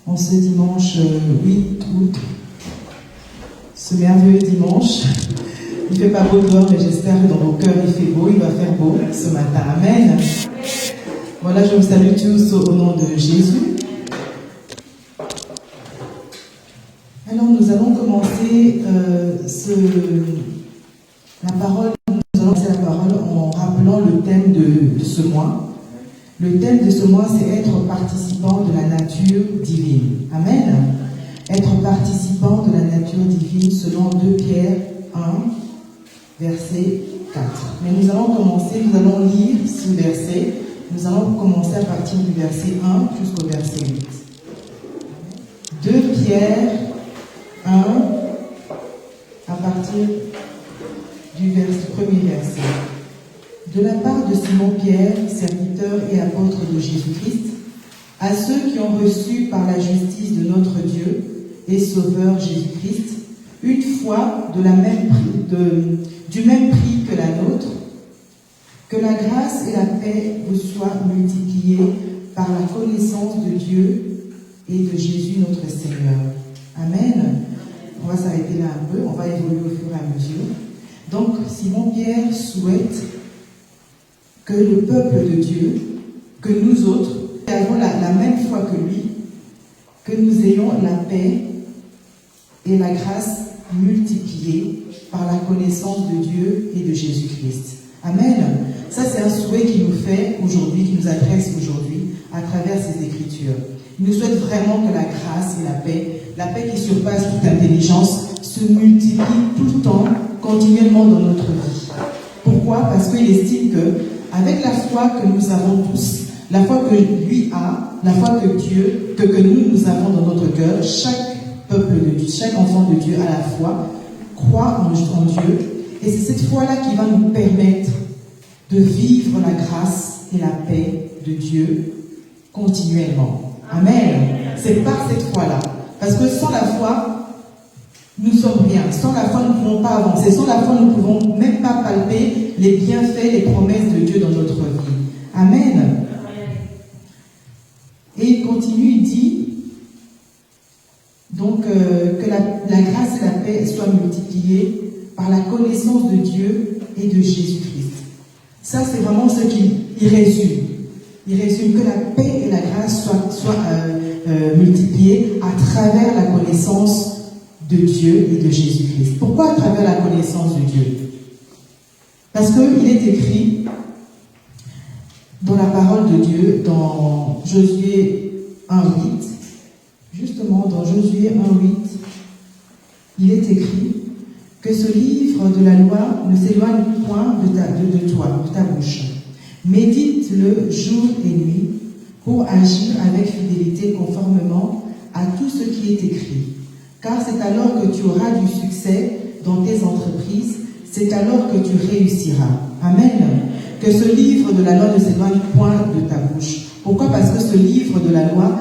en ce dimanche 8 août, ce merveilleux dimanche. Il ne fait pas beau dehors, mais j'espère que dans vos cœurs il fait beau, il va faire beau ce matin. Amen. Voilà, je vous salue tous au nom de Jésus. Alors nous allons commencer la parole en rappelant le thème de ce mois. Le thème de ce mois, c'est être participant de la nature divine. Amen. Être participant de la nature divine selon 2 Pierre 1, verset 4. Mais nous allons commencer, nous allons lire ce verset. Nous allons commencer à partir du verset 1 jusqu'au verset 8. 2 Pierre 1, à partir du premier verset. De la part de Simon-Pierre, serviteur et apôtre de Jésus-Christ, à ceux qui ont reçu par la justice de notre Dieu et Sauveur Jésus-Christ, une foi du même prix que la nôtre, que la grâce et la paix vous soient multipliées par la connaissance de Dieu et de Jésus notre Seigneur. Amen. On va s'arrêter là un peu, on va évoluer au fur et à mesure. Donc, Simon-Pierre souhaite que le peuple de Dieu, que nous autres, avons la même foi que lui, que nous ayons la paix et la grâce multipliées par la connaissance de Dieu et de Jésus-Christ. Amen. Ça, c'est un souhait qu'il nous fait aujourd'hui, qu'il nous adresse aujourd'hui à travers ces Écritures. Il nous souhaite vraiment que la grâce et la paix qui surpasse toute intelligence, se multiplie tout le temps, continuellement dans notre vie. Pourquoi? Parce qu'il estime que avec la foi que nous avons tous, la foi que lui a, la foi que nous avons dans notre cœur, chaque peuple de Dieu, chaque enfant de Dieu à la foi, croit en Dieu. Et c'est cette foi-là qui va nous permettre de vivre la grâce et la paix de Dieu continuellement. Amen. C'est par cette foi-là. Parce que sans la foi, nous sommes rien. Sans la foi, nous ne pouvons pas avancer. Sans la foi, nous ne pouvons même pas palper les bienfaits, les promesses de Dieu dans notre vie. Amen. Et il continue, il dit donc que la grâce et la paix soient multipliées par la connaissance de Dieu et de Jésus-Christ. Ça, c'est vraiment ce qu'il résume. Il résume que la paix et la grâce soient multipliées à travers la connaissance de Dieu et de Jésus-Christ. Pourquoi à travers la connaissance de Dieu? Parce qu'il est écrit dans la parole de Dieu, dans Josué 1.8, justement dans Josué 1.8, il est écrit que ce livre de la loi ne s'éloigne point de toi, de ta bouche. Médite-le jour et nuit pour agir avec fidélité conformément à tout ce qui est écrit. Car c'est alors que tu auras du succès dans tes entreprises, c'est alors que tu réussiras. Amen. Que ce livre de la loi ne s'éloigne point de ta bouche. Pourquoi? Parce que ce livre de la loi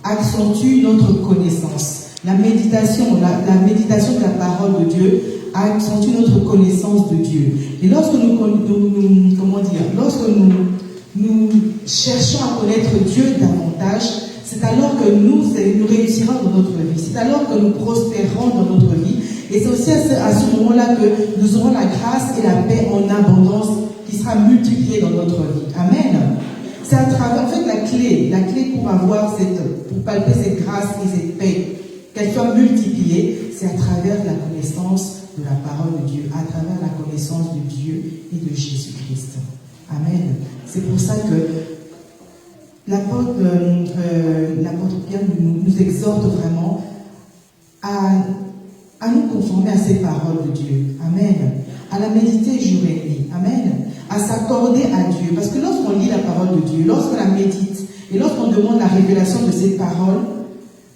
accentue notre connaissance. La méditation de la parole de Dieu accentue notre connaissance de Dieu. Et lorsque lorsque nous cherchons à connaître Dieu davantage, c'est alors que nous réussirons dans notre vie. C'est alors que nous prospérerons dans notre vie. Et c'est aussi à ce moment-là que nous aurons la grâce et la paix en abondance qui sera multipliée dans notre vie. Amen. C'est à travers, en fait, la clé pour pour palper cette grâce et cette paix, qu'elle soit multipliée, c'est à travers la connaissance de la parole de Dieu, à travers la connaissance de Dieu et de Jésus-Christ. Amen. C'est pour ça que l'apôtre Pierre nous exhorte vraiment à nous conformer à ces paroles de Dieu. Amen. À la méditer jour et nuit. Amen. À s'accorder à Dieu. Parce que lorsqu'on lit la parole de Dieu, lorsqu'on la médite et lorsqu'on demande la révélation de cette parole,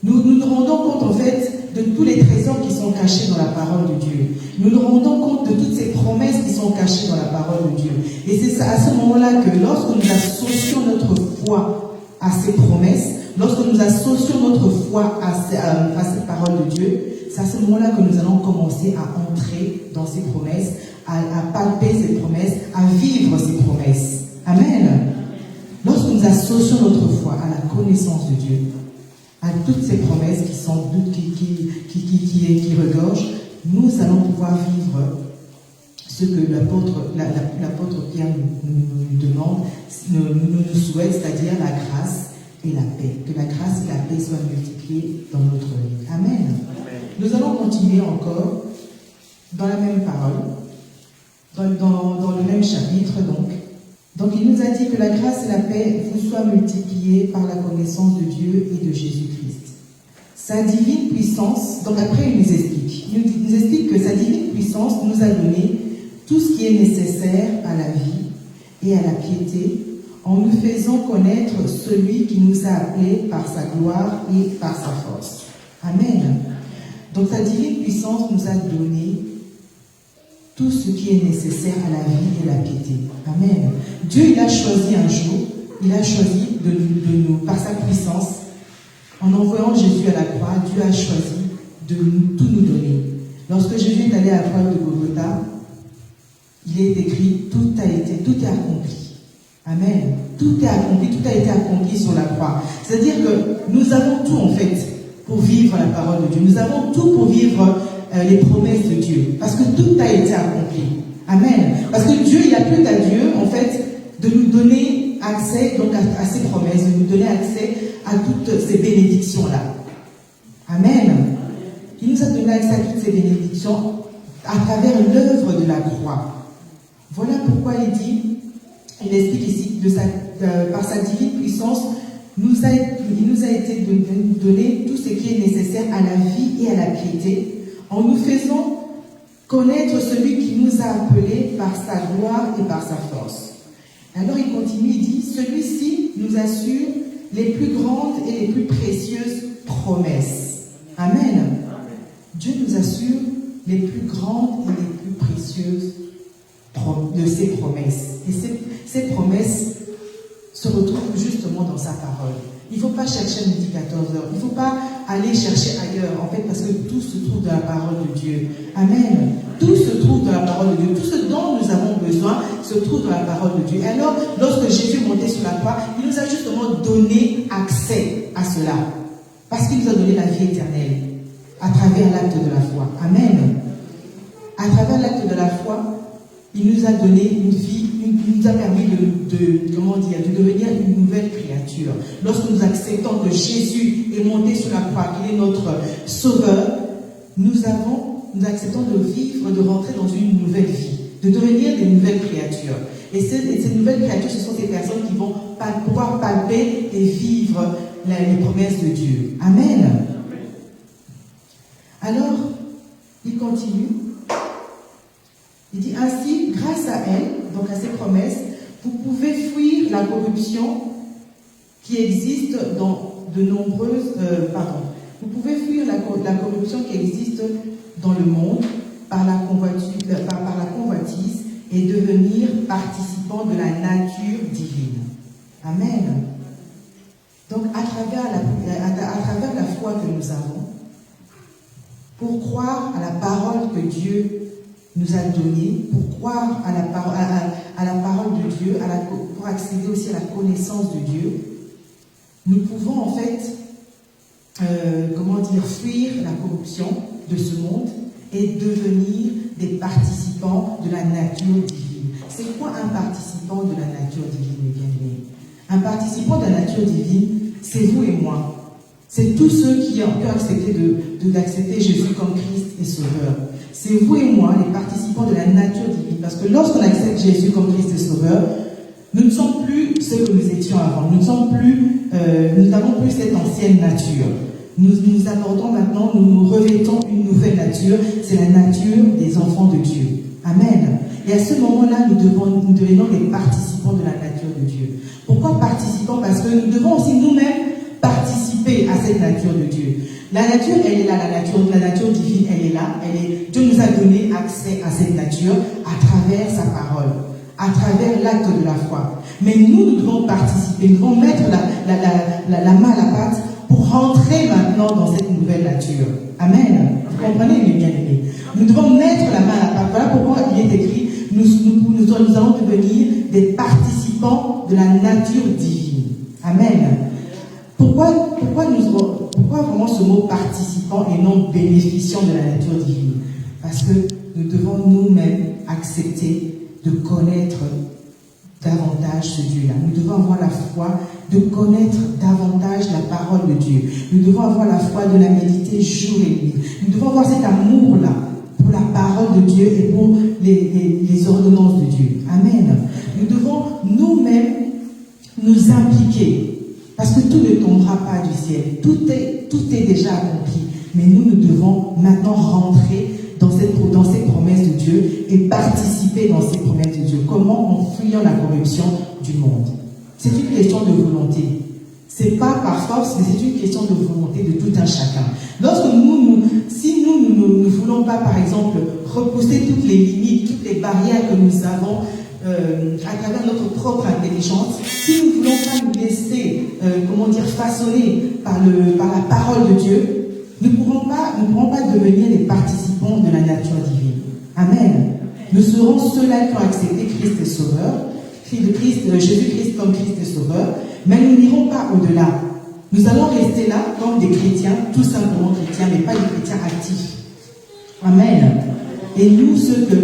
nous nous rendons compte en fait de tous les trésors qui sont cachés dans la parole de Dieu. Nous nous rendons compte de toutes ces promesses qui sont cachées dans la parole de Dieu. Et c'est à ce moment-là que lorsque nous associons notre foi à ces promesses, lorsque nous associons notre foi à cette parole de Dieu, c'est à ce moment-là que nous allons commencer à entrer dans ces promesses, à palper ces promesses, à vivre ces promesses. Amen. Lorsque nous associons notre foi à la connaissance de Dieu, à toutes ces promesses qui regorgent, nous allons pouvoir vivre ce que l'apôtre Pierre nous demande, nous souhaite, c'est-à-dire la grâce et la paix. Que la grâce et la paix soient multipliées dans notre vie. Amen. Nous allons continuer encore dans la même parole, dans le même chapitre donc. Donc il nous a dit que la grâce et la paix vous soient multipliées par la connaissance de Dieu et de Jésus-Christ. Sa divine puissance, donc après il nous explique que sa divine puissance nous a donné tout ce qui est nécessaire à la vie et à la piété, en nous faisant connaître celui qui nous a appelés par sa gloire et par sa force. Amen. Donc sa divine puissance nous a donné tout ce qui est nécessaire à la vie et à la piété. Amen. Dieu, il a choisi un jour, il a choisi de nous, par sa puissance, en envoyant Jésus à la croix, Dieu a choisi de tout nous donner. Lorsque Jésus est allé à la croix de Golgotha, il est écrit, tout est accompli. Amen. Tout est accompli, tout a été accompli sur la croix. C'est-à-dire que nous avons tout en fait pour vivre la parole de Dieu. Nous avons tout pour vivre les promesses de Dieu. Parce que tout a été accompli. Amen. Parce que Dieu, il a plu à Dieu, en fait, de nous donner accès donc à ces promesses, de nous donner accès à toutes ces bénédictions-là. Amen. Il nous a donné accès à toutes ces bénédictions à travers l'œuvre de la croix. Voilà pourquoi il explique ici, par sa divine puissance, il nous a été donné tout ce qui est nécessaire à la vie et à la piété, en nous faisant connaître celui qui nous a appelés par sa gloire et par sa force. Alors il continue, il dit, celui-ci nous assure les plus grandes et les plus précieuses promesses. Amen. Dieu nous assure les plus grandes et les plus précieuses de ses promesses. Et ces promesses se retrouvent justement dans sa parole. Il ne faut pas chercher midi 14 heures. Il ne faut pas aller chercher ailleurs, en fait, parce que tout se trouve dans la parole de Dieu. Amen. Tout se trouve dans la parole de Dieu. Tout ce dont nous avons besoin se trouve dans la parole de Dieu. Et alors, lorsque Jésus est monté sur la croix, il nous a justement donné accès à cela. Parce qu'il nous a donné la vie éternelle à travers l'acte de la foi. Amen. À travers l'acte de la foi, il nous a donné une vie, il nous a permis de devenir une nouvelle créature. Lorsque nous acceptons que Jésus est monté sur la croix, qu'il est notre sauveur, nous acceptons de vivre, de rentrer dans une nouvelle vie, de devenir des nouvelles créatures. Et ces nouvelles créatures, ce sont ces personnes qui vont pouvoir palper et vivre les promesses de Dieu. Amen. Alors, il continue. Il dit ainsi, grâce à elle, donc à ces promesses, vous pouvez fuir la corruption qui existe dans de nombreuses... Vous pouvez fuir la corruption qui existe dans le monde par la convoitise et devenir participant de la nature divine. Amen. Donc, à travers la foi que nous avons, pour croire à la parole que Dieu nous a donnée, pour croire à la parole de Dieu, pour accéder aussi à la connaissance de Dieu, nous pouvons en fait, fuir la corruption de ce monde et devenir des participants de la nature divine. C'est quoi un participant de la nature divine, mes bien-aimés? Un participant de la nature divine, c'est vous et moi. C'est tous ceux qui ont accepté d'accepter Jésus comme Christ et Sauveur. C'est vous et moi, les participants de la nature divine. Parce que lorsqu'on accepte Jésus comme Christ et Sauveur, nous ne sommes plus ce que nous étions avant. Nous n'avons plus cette ancienne nature. Nous apportons maintenant, nous revêtons une nouvelle nature. C'est la nature des enfants de Dieu. Amen. Et à ce moment-là, nous devenons des participants de la nature de Dieu. Pourquoi participants? Parce que nous devons aussi nous-mêmes participer à cette nature de Dieu. La nature, elle est là, la nature divine, elle est là. Dieu nous a donné accès à cette nature à travers sa parole, à travers l'acte de la foi. Mais nous devons participer, nous devons mettre la main à la pâte pour rentrer maintenant dans cette nouvelle nature. Amen. Vous comprenez, mes bien-aimés? Nous devons mettre la main à la pâte. Voilà pourquoi il est écrit, nous allons devenir des participants de la nature divine. Amen. Pourquoi ce mot participant et non bénéficiant de la nature divine. Parce que nous devons nous-mêmes accepter de connaître davantage ce Dieu-là. Nous devons avoir la foi de connaître davantage la parole de Dieu. Nous devons avoir la foi de la méditer jour et nuit. Nous devons avoir cet amour-là pour la parole de Dieu et pour les ordonnances de Dieu. Amen. Nous devons nous-mêmes nous impliquer, parce que tout ne tombera pas du ciel. Tout est déjà accompli. Mais nous devons maintenant rentrer dans ces promesses de Dieu et participer dans ces promesses de Dieu. Comment? En fuyant la corruption du monde. C'est une question de volonté. Ce n'est pas par force, mais c'est une question de volonté de tout un chacun. Lorsque si nous ne voulons pas, par exemple, repousser toutes les limites, toutes les barrières que nous avons à travers notre propre intelligence, si nous ne voulons pas nous laisser, façonner par la parole de Dieu, nous ne pourrons pas devenir les participants de la nature divine. Amen. Nous serons ceux-là qui ont accepté Christ et Sauveur, Jésus-Christ comme Christ et Sauveur, mais nous n'irons pas au-delà. Nous allons rester là comme des chrétiens, tout simplement chrétiens, mais pas des chrétiens actifs. Amen. Et nous, ce que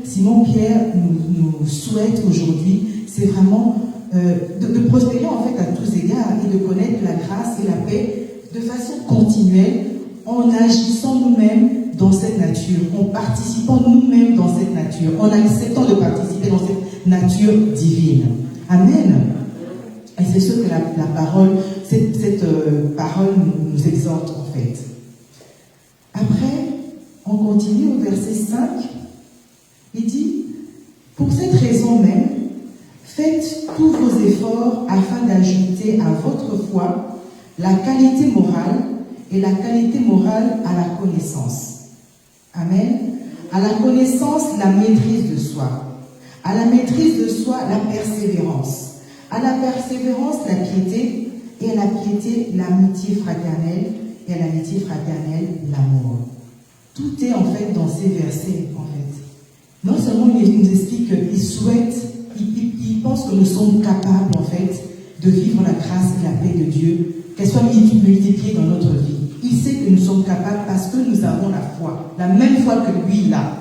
Simon Pierre nous souhaite aujourd'hui, c'est vraiment de prospérer en fait à tous égards et de connaître la grâce et la paix de façon continuelle en agissant nous-mêmes dans cette nature, en participant nous-mêmes dans cette nature, en acceptant de participer dans cette nature divine. Amen. Et c'est ce que la parole, cette parole nous exhorte en fait. Après, on continue au verset 5. Il dit, pour cette raison même, faites tous vos efforts afin d'ajouter à votre foi la qualité morale et la qualité morale à la connaissance. Amen. À la connaissance, la maîtrise de soi. À la maîtrise de soi, la persévérance. À la persévérance, la piété. Et à la piété, l'amitié fraternelle. Et à l'amitié fraternelle, l'amour. Tout est en fait dans ces versets, en fait. Non seulement il nous explique qu'il souhaite, il pense que nous sommes capables, en fait, de vivre la grâce et la paix de Dieu, qu'elle soit multipliée dans notre vie. Il sait que nous sommes capables parce que nous avons la foi, la même foi que lui, il a.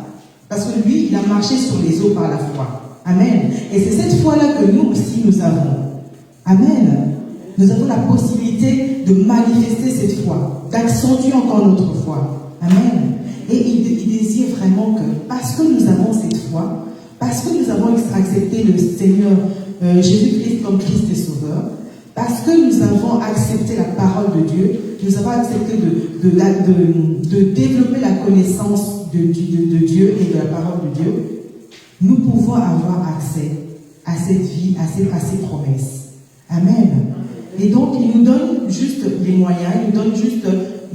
Parce que lui, il a marché sur les eaux par la foi. Amen. Et c'est cette foi-là que nous aussi, nous avons. Amen. Nous avons la possibilité de manifester cette foi, d'accentuer encore notre foi. Amen. Et il désire vraiment que, parce que nous avons cette foi, parce que nous avons accepté le Seigneur Jésus-Christ comme Christ et Sauveur, parce que nous avons accepté la parole de Dieu, nous avons accepté de développer la connaissance de Dieu et de la parole de Dieu, nous pouvons avoir accès à cette vie, à ces promesses. Amen. Et donc, il nous donne juste les moyens, il nous donne juste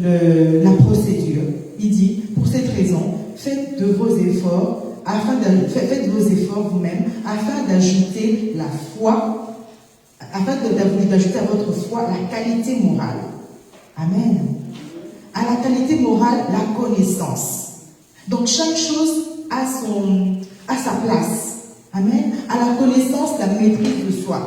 la procédure. Il dit, pour cette raison, faites vos efforts vous-même, afin d'ajouter la foi, afin d'ajouter à votre foi la qualité morale. Amen. À la qualité morale, la connaissance. Donc, chaque chose a sa place. Amen. À la connaissance, la maîtrise de soi.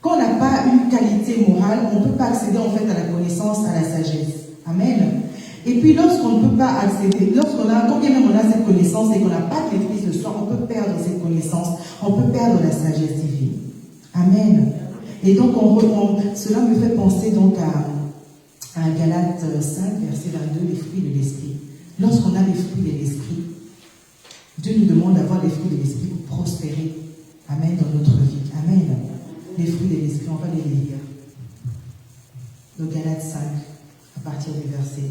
Quand on n'a pas une qualité morale, on ne peut pas accéder en fait à la connaissance, à la sagesse. Amen. Et puis lorsqu'on ne peut pas accéder, quand bien même on a cette connaissance et qu'on n'a pas de maîtrise de soi, on peut perdre cette connaissance, on peut perdre la sagesse divine. Amen. Et donc cela me fait penser donc à Galates 5, verset 22, les fruits de l'esprit. Lorsqu'on a les fruits de l'esprit, Dieu nous demande d'avoir les fruits de l'esprit pour prospérer. Amen, dans notre vie. Amen. Les fruits de l'esprit, on va les lire. Donc Galates 5, à partir du verset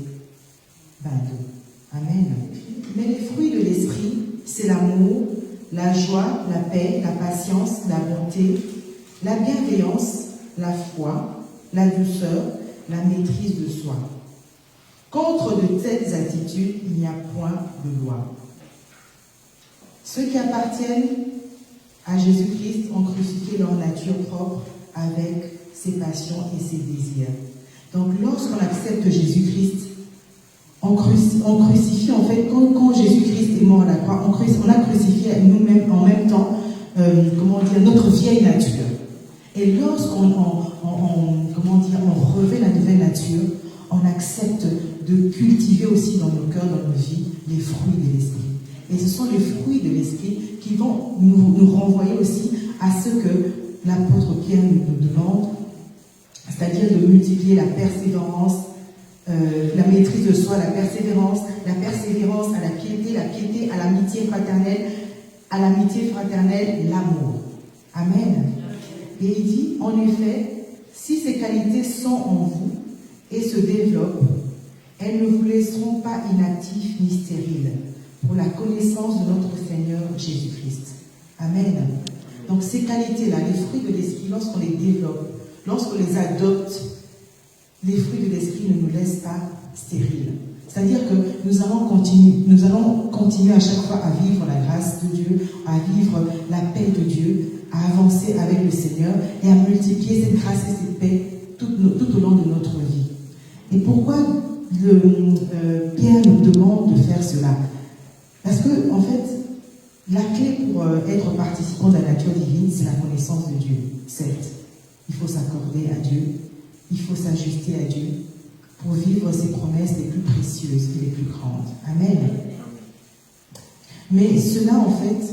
22. Amen. Mais les fruits de l'esprit, c'est l'amour, la joie, la paix, la patience, la bonté, la bienveillance, la foi, la douceur, la maîtrise de soi. Contre de telles attitudes, il n'y a point de loi. Ceux qui appartiennent à Jésus-Christ ont crucifié leur nature propre avec ses passions et ses désirs. Donc lorsqu'on accepte Jésus-Christ, on crucifie en fait, quand Jésus-Christ est mort à la croix, on a crucifié nous-mêmes en même temps, notre vieille nature. Et lorsqu'on nature, on accepte de cultiver aussi dans nos cœurs, dans nos vies, les fruits de l'esprit. Et ce sont les fruits de l'esprit qui vont nous renvoyer aussi à ce que l'apôtre Pierre nous demande, c'est-à-dire de multiplier la persévérance, la maîtrise de soi, la persévérance à la piété à l'amitié fraternelle, l'amour. Amen. Et il dit, en effet, si ces qualités sont en vous et se développent, elles ne vous laisseront pas inactifs ni stériles pour la connaissance de notre Seigneur Jésus-Christ. Amen. Donc ces qualités-là, les fruits de l'esprit, lorsqu'on les développe, lorsqu'on les adopte, les fruits de l'esprit ne nous laissent pas stériles. C'est-à-dire que nous allons continuer à chaque fois à vivre la grâce de Dieu, à vivre la paix de Dieu, à avancer avec le Seigneur et à multiplier cette grâce et cette paix tout au long de notre vie. Et pourquoi Pierre nous demande de faire cela? Parce que, en fait, la clé pour être participant de la nature divine, c'est la connaissance de Dieu. Certes, il faut s'accorder à Dieu, il faut s'ajuster à Dieu pour vivre ses promesses les plus précieuses et les plus grandes. Amen. Mais cela, en fait,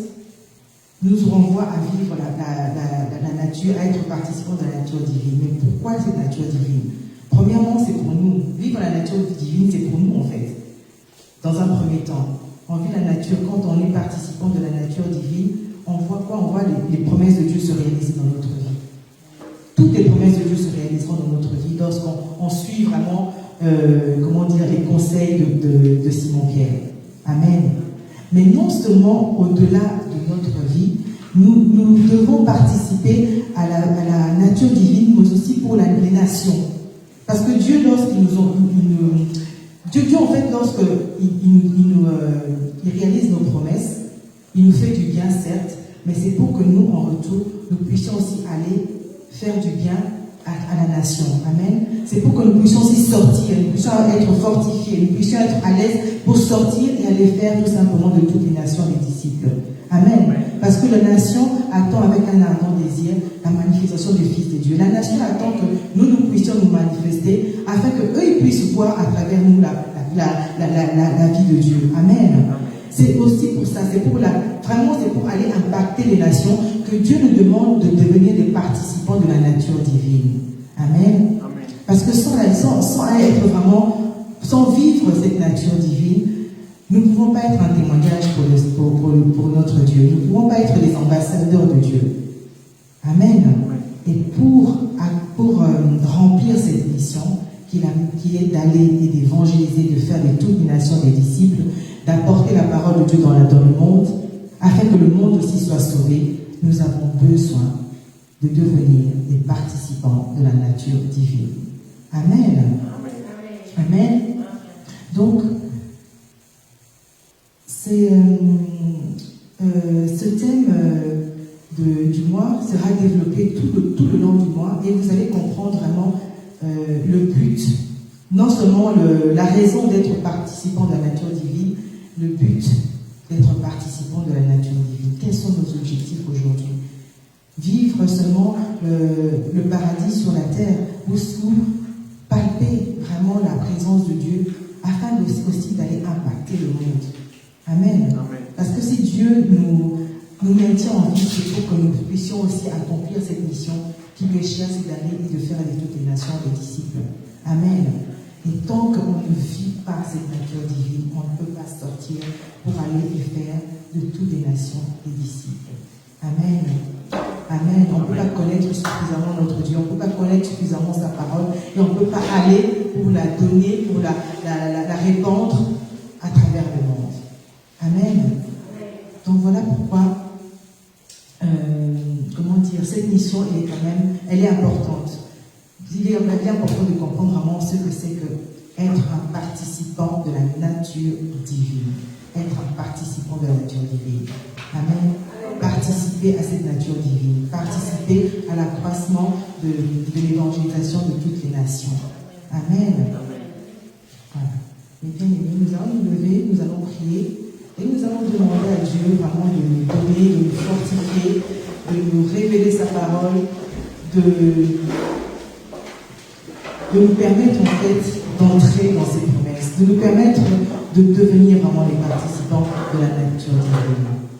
nous renvoie à vivre la nature, à être participant de la nature divine. Mais pourquoi cette nature divine? Premièrement, c'est pour nous. Vivre la nature divine, c'est pour nous, en fait. Dans un premier temps, on vit la nature. Quand on est participant de la nature divine, on voit quoi? On voit les promesses de Dieu se réaliser dans notre vie. Toutes les promesses de Dieu se réaliseront dans notre vie lorsqu'on suit vraiment, les conseils de Simon-Pierre. Amen. Mais non seulement au-delà de notre vie, nous devons participer à la nature divine, mais aussi pour les nations. Parce que Dieu, Dieu en fait, lorsqu'il réalise nos promesses, il nous fait du bien, certes, mais c'est pour que nous, en retour, nous puissions aussi aller faire du bien à la nation. Amen. C'est pour que nous puissions aussi sortir, nous puissions être fortifiés, nous puissions être à l'aise pour sortir et aller faire tout simplement de toutes les nations des disciples. Amen. Parce que la nation attend avec un ardent désir la manifestation du Fils de Dieu. La nation attend que nous puissions nous manifester afin qu'eux ils puissent voir à travers nous la vie de Dieu. Amen. C'est aussi pour ça, c'est pour aller impacter les nations que Dieu nous demande de devenir des participants de la nature divine. Amen. Parce que sans vivre cette nature divine, nous ne pouvons pas être un témoignage pour notre Dieu. Nous ne pouvons pas être les ambassadeurs de Dieu. Amen. Et pour remplir cette mission, qui est d'aller et d'évangéliser, de faire de toutes les nations des disciples, d'apporter la parole de Dieu dans le monde, afin que le monde aussi soit sauvé, nous avons besoin de devenir des participants de la nature divine. Amen. Amen. Donc, ce thème du mois sera développé tout le long du mois et vous allez comprendre vraiment le but, non seulement la raison d'être participant de la nature divine, le but d'être participant de la nature divine. Quels sont nos objectifs aujourd'hui? Vivre seulement le paradis sur la terre ou palper vraiment la présence de Dieu afin aussi d'aller impacter le monde. Amen. Parce que si Dieu nous maintient en vie, c'est pour que nous puissions aussi accomplir cette mission qui lui est chère, c'est d'aller et de faire de toutes les nations des disciples. Amen. Et tant qu'on ne vit pas cette nature divine, on ne peut pas sortir pour aller et faire de toutes les nations des disciples. Amen. Amen. On ne peut pas connaître suffisamment notre Dieu, on ne peut pas connaître suffisamment sa parole et on ne peut pas aller pour la donner, pour la répandre à travers le monde. Amen. Donc voilà pourquoi, cette mission, elle est importante. Il est important de comprendre vraiment ce que c'est que être un participant de la nature divine. Être un participant de la nature divine. Amen. Participer à cette nature divine. Participer à l'accroissement de l'évangélisation de toutes les nations. Amen. Voilà. Et bien aimés, nous allons nous lever, nous allons prier. Et nous allons demander à Dieu vraiment de nous donner, de nous fortifier, de nous révéler sa parole, de de nous permettre en fait d'entrer dans ces promesses, de nous permettre de devenir vraiment les participants de la nature divine.